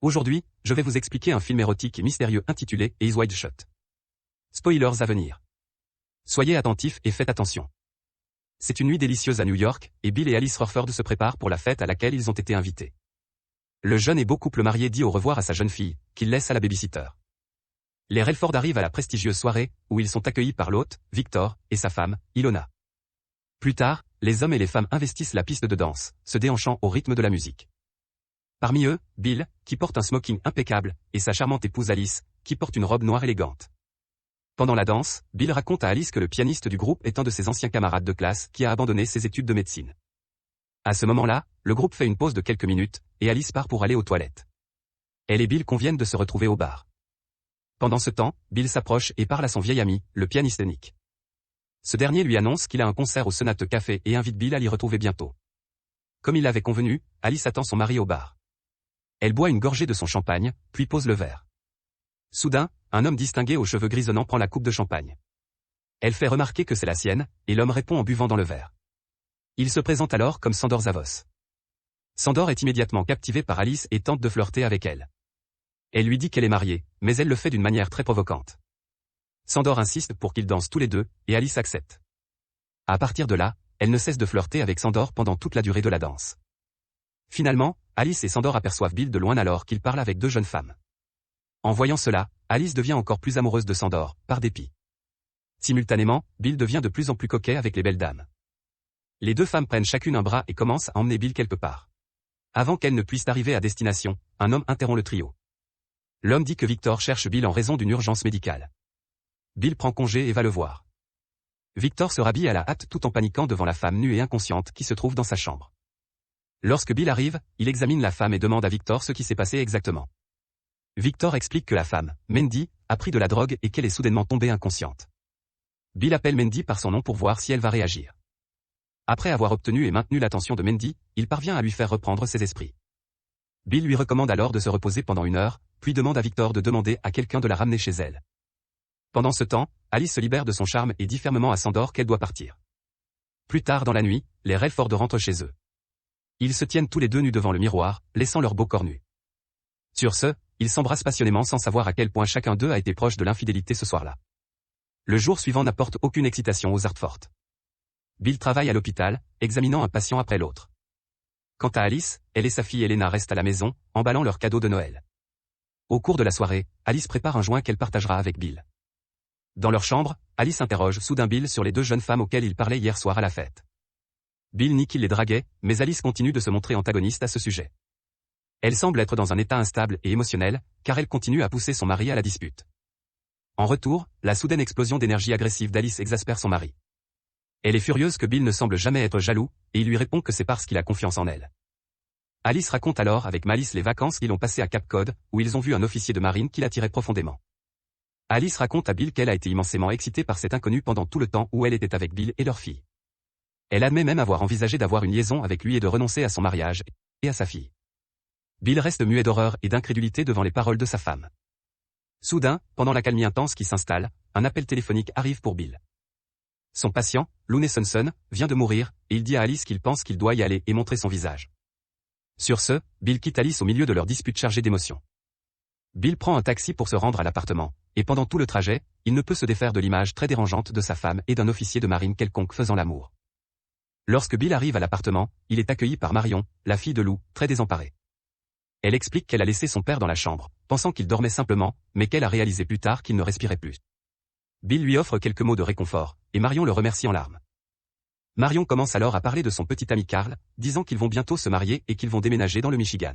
Aujourd'hui, je vais vous expliquer un film érotique et mystérieux intitulé Eyes Wide Shut. Spoilers à venir. Soyez attentifs et faites attention. C'est une nuit délicieuse à New York, et Bill et Alice Rutherford se préparent pour la fête à laquelle ils ont été invités. Le jeune et beau couple marié dit au revoir à sa jeune fille, qu'il laisse à la babysitter. Les Relford arrivent à la prestigieuse soirée, où ils sont accueillis par l'hôte, Victor, et sa femme, Ilona. Plus tard, les hommes et les femmes investissent la piste de danse, se déhanchant au rythme de la musique. Parmi eux, Bill, qui porte un smoking impeccable, et sa charmante épouse Alice, qui porte une robe noire élégante. Pendant la danse, Bill raconte à Alice que le pianiste du groupe est un de ses anciens camarades de classe qui a abandonné ses études de médecine. À ce moment-là, le groupe fait une pause de quelques minutes, et Alice part pour aller aux toilettes. Elle et Bill conviennent de se retrouver au bar. Pendant ce temps, Bill s'approche et parle à son vieil ami, le pianiste Nick. Ce dernier lui annonce qu'il a un concert au Sonate Café et invite Bill à l'y retrouver bientôt. Comme il l'avait convenu, Alice attend son mari au bar. Elle boit une gorgée de son champagne, puis pose le verre. Soudain, un homme distingué aux cheveux grisonnants prend la coupe de champagne. Elle fait remarquer que c'est la sienne, et l'homme répond en buvant dans le verre. Il se présente alors comme Sandor Zavos. Sandor est immédiatement captivé par Alice et tente de flirter avec elle. Elle lui dit qu'elle est mariée, mais elle le fait d'une manière très provocante. Sandor insiste pour qu'ils dansent tous les deux, et Alice accepte. À partir de là, elle ne cesse de flirter avec Sandor pendant toute la durée de la danse. Finalement, Alice et Sandor aperçoivent Bill de loin alors qu'il parle avec deux jeunes femmes. En voyant cela, Alice devient encore plus amoureuse de Sandor, par dépit. Simultanément, Bill devient de plus en plus coquet avec les belles dames. Les deux femmes prennent chacune un bras et commencent à emmener Bill quelque part. Avant qu'elles ne puissent arriver à destination, un homme interrompt le trio. L'homme dit que Victor cherche Bill en raison d'une urgence médicale. Bill prend congé et va le voir. Victor se rhabille à la hâte tout en paniquant devant la femme nue et inconsciente qui se trouve dans sa chambre. Lorsque Bill arrive, il examine la femme et demande à Victor ce qui s'est passé exactement. Victor explique que la femme, Mandy, a pris de la drogue et qu'elle est soudainement tombée inconsciente. Bill appelle Mandy par son nom pour voir si elle va réagir. Après avoir obtenu et maintenu l'attention de Mandy, il parvient à lui faire reprendre ses esprits. Bill lui recommande alors de se reposer pendant 1 heure, puis demande à Victor de demander à quelqu'un de la ramener chez elle. Pendant ce temps, Alice se libère de son charme et dit fermement à Sandor qu'elle doit partir. Plus tard dans la nuit, les Relford rentrent chez eux. Ils se tiennent tous les deux nus devant le miroir, laissant leur beau corps nu. Sur ce, ils s'embrassent passionnément sans savoir à quel point chacun d'eux a été proche de l'infidélité ce soir-là. Le jour suivant n'apporte aucune excitation aux Hartford. Bill travaille à l'hôpital, examinant un patient après l'autre. Quant à Alice, elle et sa fille Elena restent à la maison, emballant leurs cadeaux de Noël. Au cours de la soirée, Alice prépare un joint qu'elle partagera avec Bill. Dans leur chambre, Alice interroge soudain Bill sur les deux jeunes femmes auxquelles il parlait hier soir à la fête. Bill nie qu'il les draguait, mais Alice continue de se montrer antagoniste à ce sujet. Elle semble être dans un état instable et émotionnel, car elle continue à pousser son mari à la dispute. En retour, la soudaine explosion d'énergie agressive d'Alice exaspère son mari. Elle est furieuse que Bill ne semble jamais être jaloux, et il lui répond que c'est parce qu'il a confiance en elle. Alice raconte alors avec malice les vacances qu'ils ont passées à Cape Cod, où ils ont vu un officier de marine qui l'attirait profondément. Alice raconte à Bill qu'elle a été immensément excitée par cet inconnu pendant tout le temps où elle était avec Bill et leur fille. Elle admet même avoir envisagé d'avoir une liaison avec lui et de renoncer à son mariage, et à sa fille. Bill reste muet d'horreur et d'incrédulité devant les paroles de sa femme. Soudain, pendant l'accalmie intense qui s'installe, un appel téléphonique arrive pour Bill. Son patient, Looney Sonson, vient de mourir, et il dit à Alice qu'il pense qu'il doit y aller et montrer son visage. Sur ce, Bill quitte Alice au milieu de leur dispute chargée d'émotions. Bill prend un taxi pour se rendre à l'appartement, et pendant tout le trajet, il ne peut se défaire de l'image très dérangeante de sa femme et d'un officier de marine quelconque faisant l'amour. Lorsque Bill arrive à l'appartement, il est accueilli par Marion, la fille de Lou, très désemparée. Elle explique qu'elle a laissé son père dans la chambre, pensant qu'il dormait simplement, mais qu'elle a réalisé plus tard qu'il ne respirait plus. Bill lui offre quelques mots de réconfort, et Marion le remercie en larmes. Marion commence alors à parler de son petit ami Carl, disant qu'ils vont bientôt se marier et qu'ils vont déménager dans le Michigan.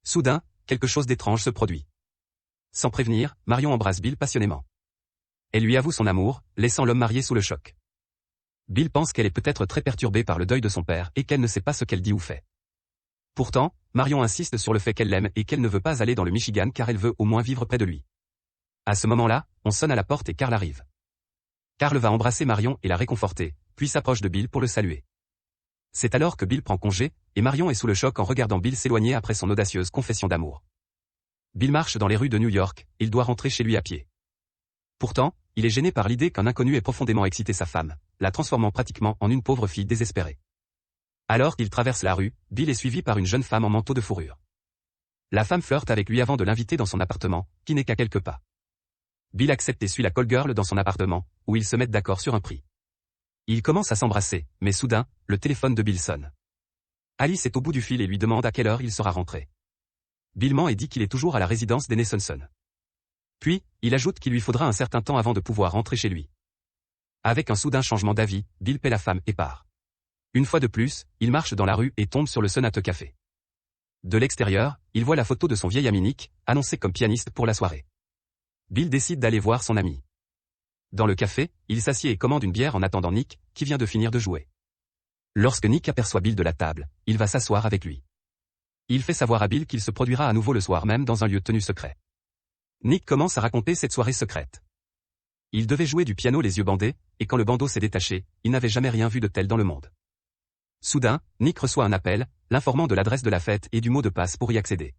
Soudain, quelque chose d'étrange se produit. Sans prévenir, Marion embrasse Bill passionnément. Elle lui avoue son amour, laissant l'homme marié sous le choc. Bill pense qu'elle est peut-être très perturbée par le deuil de son père et qu'elle ne sait pas ce qu'elle dit ou fait. Pourtant, Marion insiste sur le fait qu'elle l'aime et qu'elle ne veut pas aller dans le Michigan car elle veut au moins vivre près de lui. À ce moment-là, on sonne à la porte et Carl arrive. Carl va embrasser Marion et la réconforter, puis s'approche de Bill pour le saluer. C'est alors que Bill prend congé, et Marion est sous le choc en regardant Bill s'éloigner après son audacieuse confession d'amour. Bill marche dans les rues de New York, il doit rentrer chez lui à pied. Pourtant, il est gêné par l'idée qu'un inconnu ait profondément excité sa femme, la transformant pratiquement en une pauvre fille désespérée. Alors qu'il traverse la rue, Bill est suivi par une jeune femme en manteau de fourrure. La femme flirte avec lui avant de l'inviter dans son appartement, qui n'est qu'à quelques pas. Bill accepte et suit la call girl dans son appartement, où ils se mettent d'accord sur un prix. Ils commencent à s'embrasser, mais soudain, le téléphone de Bill sonne. Alice est au bout du fil et lui demande à quelle heure il sera rentré. Bill ment et dit qu'il est toujours à la résidence des Nelsonson. Puis, il ajoute qu'il lui faudra un certain temps avant de pouvoir rentrer chez lui. Avec un soudain changement d'avis, Bill paie la femme et part. Une fois de plus, il marche dans la rue et tombe sur le Sonate Café. De l'extérieur, il voit la photo de son vieil ami Nick, annoncé comme pianiste pour la soirée. Bill décide d'aller voir son ami. Dans le café, il s'assied et commande une bière en attendant Nick, qui vient de finir de jouer. Lorsque Nick aperçoit Bill de la table, il va s'asseoir avec lui. Il fait savoir à Bill qu'il se produira à nouveau le soir même dans un lieu tenu secret. Nick commence à raconter cette soirée secrète. Il devait jouer du piano les yeux bandés, et quand le bandeau s'est détaché, il n'avait jamais rien vu de tel dans le monde. Soudain, Nick reçoit un appel, l'informant de l'adresse de la fête et du mot de passe pour y accéder.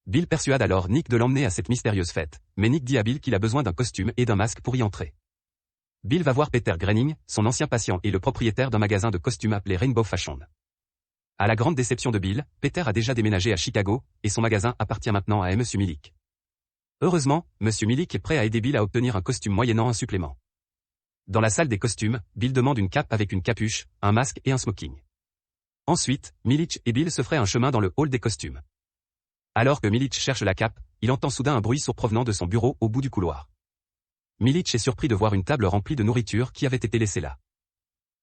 Bill persuade alors Nick de l'emmener à cette mystérieuse fête, mais Nick dit à Bill qu'il a besoin d'un costume et d'un masque pour y entrer. Bill va voir Peter Groening, son ancien patient et le propriétaire d'un magasin de costumes appelé Rainbow Fashion. À la grande déception de Bill, Peter a déjà déménagé à Chicago, et son magasin appartient maintenant à M. Milik. Heureusement, M. Milik est prêt à aider Bill à obtenir un costume moyennant un supplément. Dans la salle des costumes, Bill demande une cape avec une capuche, un masque et un smoking. Ensuite, Milich et Bill se feraient un chemin dans le hall des costumes. Alors que Milich cherche la cape, il entend soudain un bruit sourd provenant de son bureau au bout du couloir. Milich est surpris de voir une table remplie de nourriture qui avait été laissée là.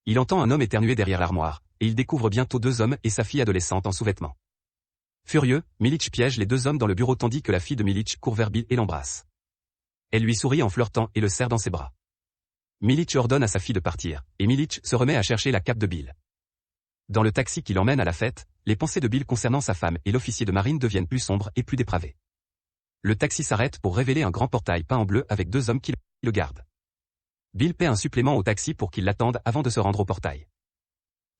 Il entend un homme éternuer derrière l'armoire, et il découvre bientôt deux hommes et sa fille adolescente en sous-vêtements. Furieux, Milich piège les deux hommes dans le bureau tandis que la fille de Milich court vers Bill et l'embrasse. Elle lui sourit en flirtant et le serre dans ses bras. Milich ordonne à sa fille de partir, et Milich se remet à chercher la cape de Bill. Dans le taxi qui l'emmène à la fête, les pensées de Bill concernant sa femme et l'officier de marine deviennent plus sombres et plus dépravées. Le taxi s'arrête pour révéler un grand portail peint en bleu avec deux hommes qui le gardent. Bill paie un supplément au taxi pour qu'il l'attende avant de se rendre au portail.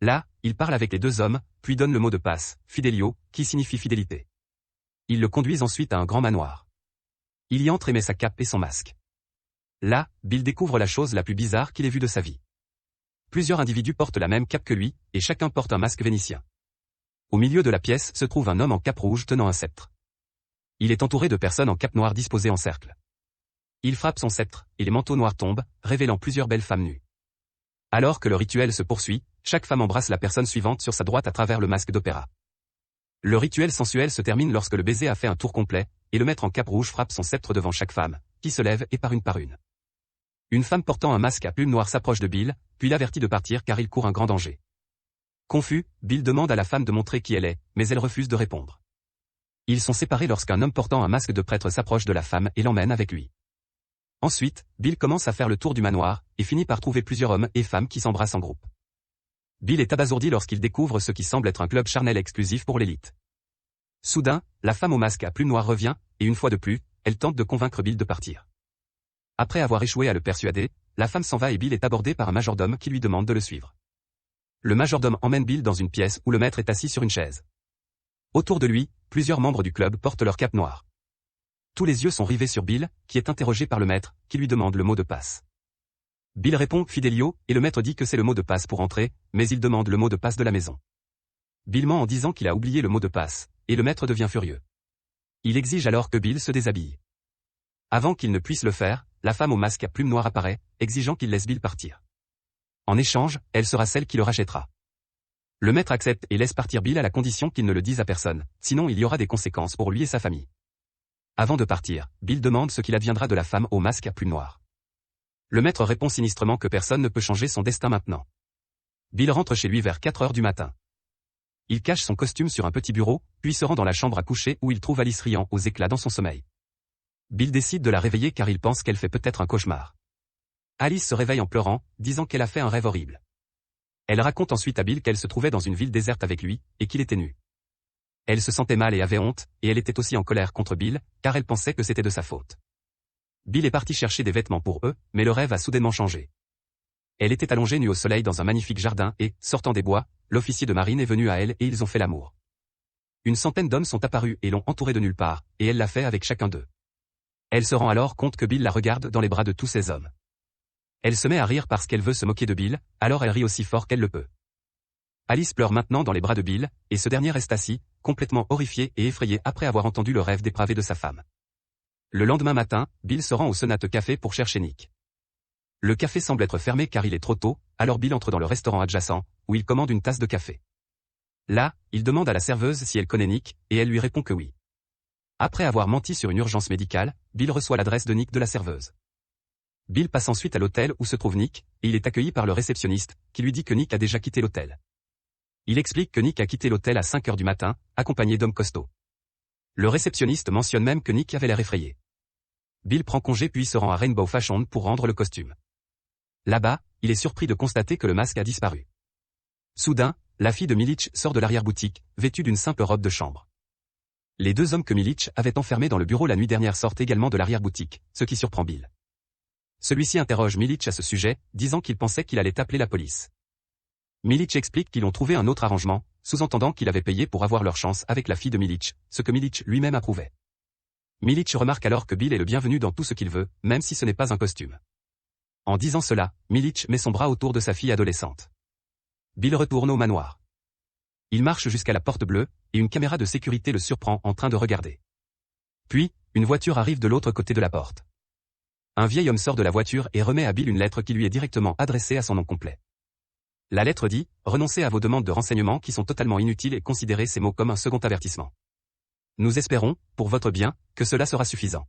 Là, il parle avec les deux hommes, puis donne le mot de passe, Fidelio, qui signifie fidélité. Ils le conduisent ensuite à un grand manoir. Il y entre et met sa cape et son masque. Là, Bill découvre la chose la plus bizarre qu'il ait vue de sa vie. Plusieurs individus portent la même cape que lui, et chacun porte un masque vénitien. Au milieu de la pièce se trouve un homme en cape rouge tenant un sceptre. Il est entouré de personnes en cape noire disposées en cercle. Il frappe son sceptre, et les manteaux noirs tombent, révélant plusieurs belles femmes nues. Alors que le rituel se poursuit, chaque femme embrasse la personne suivante sur sa droite à travers le masque d'opéra. Le rituel sensuel se termine lorsque le baiser a fait un tour complet, et le maître en cape rouge frappe son sceptre devant chaque femme, qui se lève et par une. Une femme portant un masque à plumes noires s'approche de Bill, puis l'avertit de partir car il court un grand danger. Confus, Bill demande à la femme de montrer qui elle est, mais elle refuse de répondre. Ils sont séparés lorsqu'un homme portant un masque de prêtre s'approche de la femme et l'emmène avec lui. Ensuite, Bill commence à faire le tour du manoir, et finit par trouver plusieurs hommes et femmes qui s'embrassent en groupe. Bill est abasourdi lorsqu'il découvre ce qui semble être un club charnel exclusif pour l'élite. Soudain, la femme au masque à plumes noires revient, et une fois de plus, elle tente de convaincre Bill de partir. Après avoir échoué à le persuader, la femme s'en va et Bill est abordé par un majordome qui lui demande de le suivre. Le majordome emmène Bill dans une pièce où le maître est assis sur une chaise. Autour de lui, plusieurs membres du club portent leur cape noire. Tous les yeux sont rivés sur Bill, qui est interrogé par le maître, qui lui demande le mot de passe. Bill répond « Fidelio » et le maître dit que c'est le mot de passe pour entrer, mais il demande le mot de passe de la maison. Bill ment en disant qu'il a oublié le mot de passe, et le maître devient furieux. Il exige alors que Bill se déshabille. Avant qu'il ne puisse le faire, la femme au masque à plumes noires apparaît, exigeant qu'il laisse Bill partir. En échange, elle sera celle qui le rachètera. Le maître accepte et laisse partir Bill à la condition qu'il ne le dise à personne, sinon il y aura des conséquences pour lui et sa famille. Avant de partir, Bill demande ce qu'il adviendra de la femme au masque à plumes noires. Le maître répond sinistrement que personne ne peut changer son destin maintenant. Bill rentre chez lui vers 4 heures du matin. Il cache son costume sur un petit bureau, puis se rend dans la chambre à coucher où il trouve Alice riant aux éclats dans son sommeil. Bill décide de la réveiller car il pense qu'elle fait peut-être un cauchemar. Alice se réveille en pleurant, disant qu'elle a fait un rêve horrible. Elle raconte ensuite à Bill qu'elle se trouvait dans une ville déserte avec lui, et qu'il était nu. Elle se sentait mal et avait honte, et elle était aussi en colère contre Bill, car elle pensait que c'était de sa faute. Bill est parti chercher des vêtements pour eux, mais le rêve a soudainement changé. Elle était allongée nue au soleil dans un magnifique jardin et, sortant des bois, l'officier de marine est venu à elle et ils ont fait l'amour. Une centaine d'hommes sont apparus et l'ont entourée de nulle part, et elle l'a fait avec chacun d'eux. Elle se rend alors compte que Bill la regarde dans les bras de tous ces hommes. Elle se met à rire parce qu'elle veut se moquer de Bill, alors elle rit aussi fort qu'elle le peut. Alice pleure maintenant dans les bras de Bill, et ce dernier reste assis, complètement horrifié et effrayé après avoir entendu le rêve dépravé de sa femme. Le lendemain matin, Bill se rend au Sonate Café pour chercher Nick. Le café semble être fermé car il est trop tôt, alors Bill entre dans le restaurant adjacent, où il commande une tasse de café. Là, il demande à la serveuse si elle connaît Nick, et elle lui répond que oui. Après avoir menti sur une urgence médicale, Bill reçoit l'adresse de Nick de la serveuse. Bill passe ensuite à l'hôtel où se trouve Nick, et il est accueilli par le réceptionniste, qui lui dit que Nick a déjà quitté l'hôtel. Il explique que Nick a quitté l'hôtel à 5 heures du matin, accompagné d'hommes costauds. Le réceptionniste mentionne même que Nick avait l'air effrayé. Bill prend congé puis se rend à Rainbow Fashion pour rendre le costume. Là-bas, il est surpris de constater que le masque a disparu. Soudain, la fille de Milic sort de l'arrière-boutique, vêtue d'une simple robe de chambre. Les deux hommes que Milic avait enfermés dans le bureau la nuit dernière sortent également de l'arrière-boutique, ce qui surprend Bill. Celui-ci interroge Milic à ce sujet, disant qu'il pensait qu'il allait appeler la police. Milic explique qu'ils ont trouvé un autre arrangement, sous-entendant qu'il avait payé pour avoir leur chance avec la fille de Milic, ce que Milic lui-même approuvait. Milic remarque alors que Bill est le bienvenu dans tout ce qu'il veut, même si ce n'est pas un costume. En disant cela, Milic met son bras autour de sa fille adolescente. Bill retourne au manoir. Il marche jusqu'à la porte bleue, et une caméra de sécurité le surprend en train de regarder. Puis, une voiture arrive de l'autre côté de la porte. Un vieil homme sort de la voiture et remet à Bill une lettre qui lui est directement adressée à son nom complet. La lettre dit « Renoncez à vos demandes de renseignements qui sont totalement inutiles et considérez ces mots comme un second avertissement. Nous espérons, pour votre bien, que cela sera suffisant. »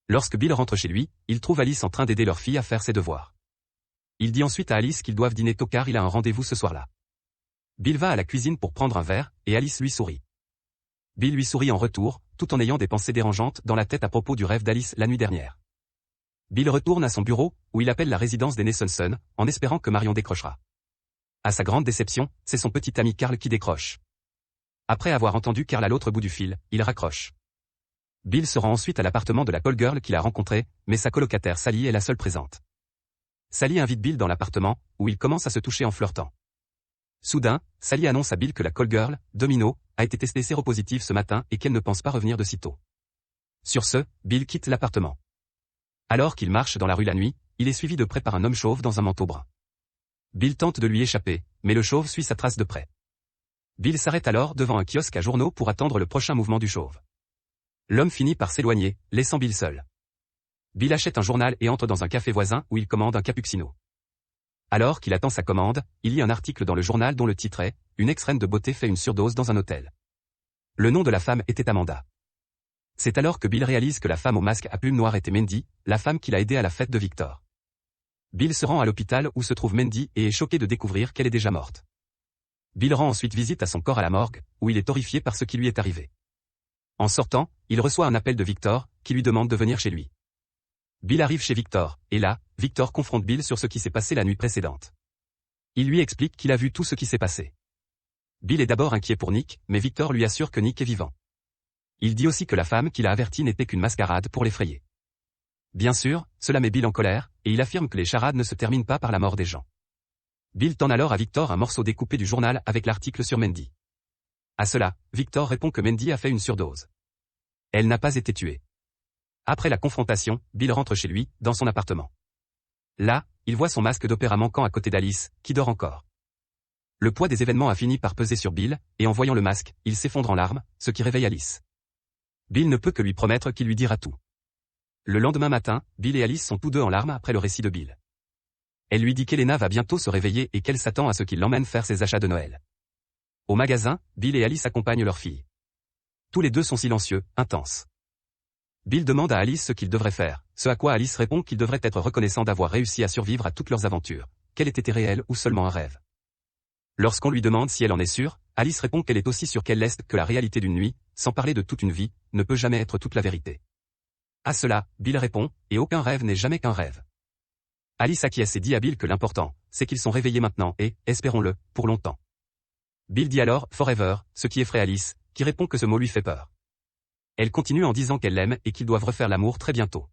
Lorsque Bill rentre chez lui, il trouve Alice en train d'aider leur fille à faire ses devoirs. Il dit ensuite à Alice qu'ils doivent dîner tôt car il a un rendez-vous ce soir-là. Bill va à la cuisine pour prendre un verre, et Alice lui sourit. Bill lui sourit en retour, tout en ayant des pensées dérangeantes dans la tête à propos du rêve d'Alice la nuit dernière. Bill retourne à son bureau, où il appelle la résidence des Nasonson, en espérant que Marion décrochera. À sa grande déception, c'est son petit ami Carl qui décroche. Après avoir entendu Carl à l'autre bout du fil, il raccroche. Bill se rend ensuite à l'appartement de la call girl qu'il a rencontrée, mais sa colocataire Sally est la seule présente. Sally invite Bill dans l'appartement, où ils commencent à se toucher en flirtant. Soudain, Sally annonce à Bill que la call girl, Domino, a été testée séropositive ce matin et qu'elle ne pense pas revenir de sitôt. Sur ce, Bill quitte l'appartement. Alors qu'il marche dans la rue la nuit, il est suivi de près par un homme chauve dans un manteau brun. Bill tente de lui échapper, mais le chauve suit sa trace de près. Bill s'arrête alors devant un kiosque à journaux pour attendre le prochain mouvement du chauve. L'homme finit par s'éloigner, laissant Bill seul. Bill achète un journal et entre dans un café voisin où il commande un cappuccino. Alors qu'il attend sa commande, il lit un article dans le journal dont le titre est « Une ex-reine de beauté fait une surdose dans un hôtel ». Le nom de la femme était Amanda. C'est alors que Bill réalise que la femme au masque à plumes noires était Mandy, la femme qu'il a aidée à la fête de Victor. Bill se rend à l'hôpital où se trouve Mandy et est choqué de découvrir qu'elle est déjà morte. Bill rend ensuite visite à son corps à la morgue, où il est horrifié par ce qui lui est arrivé. En sortant, il reçoit un appel de Victor, qui lui demande de venir chez lui. Bill arrive chez Victor, et là, Victor confronte Bill sur ce qui s'est passé la nuit précédente. Il lui explique qu'il a vu tout ce qui s'est passé. Bill est d'abord inquiet pour Nick, mais Victor lui assure que Nick est vivant. Il dit aussi que la femme qu'il a avertie n'était qu'une mascarade pour l'effrayer. Bien sûr, cela met Bill en colère, et il affirme que les charades ne se terminent pas par la mort des gens. Bill tend alors à Victor un morceau découpé du journal avec l'article sur Mandy. À cela, Victor répond que Mandy a fait une surdose. Elle n'a pas été tuée. Après la confrontation, Bill rentre chez lui, dans son appartement. Là, il voit son masque d'opéra manquant à côté d'Alice, qui dort encore. Le poids des événements a fini par peser sur Bill, et en voyant le masque, il s'effondre en larmes, ce qui réveille Alice. Bill ne peut que lui promettre qu'il lui dira tout. Le lendemain matin, Bill et Alice sont tous deux en larmes après le récit de Bill. Elle lui dit qu'Elena va bientôt se réveiller et qu'elle s'attend à ce qu'il l'emmène faire ses achats de Noël. Au magasin, Bill et Alice accompagnent leur fille. Tous les deux sont silencieux, intenses. Bill demande à Alice ce qu'il devrait faire, ce à quoi Alice répond qu'il devrait être reconnaissant d'avoir réussi à survivre à toutes leurs aventures, qu'elle ait été réelle ou seulement un rêve. Lorsqu'on lui demande si elle en est sûre, Alice répond qu'elle est aussi sûre qu'elle l'est que la réalité d'une nuit, sans parler de toute une vie, ne peut jamais être toute la vérité. À cela, Bill répond, et aucun rêve n'est jamais qu'un rêve. Alice acquiesce et dit à Bill que l'important, c'est qu'ils sont réveillés maintenant et, espérons-le, pour longtemps. Bill dit alors, forever, ce qui effraie Alice, qui répond que ce mot lui fait peur. Elle continue en disant qu'elle l'aime et qu'ils doivent refaire l'amour très bientôt.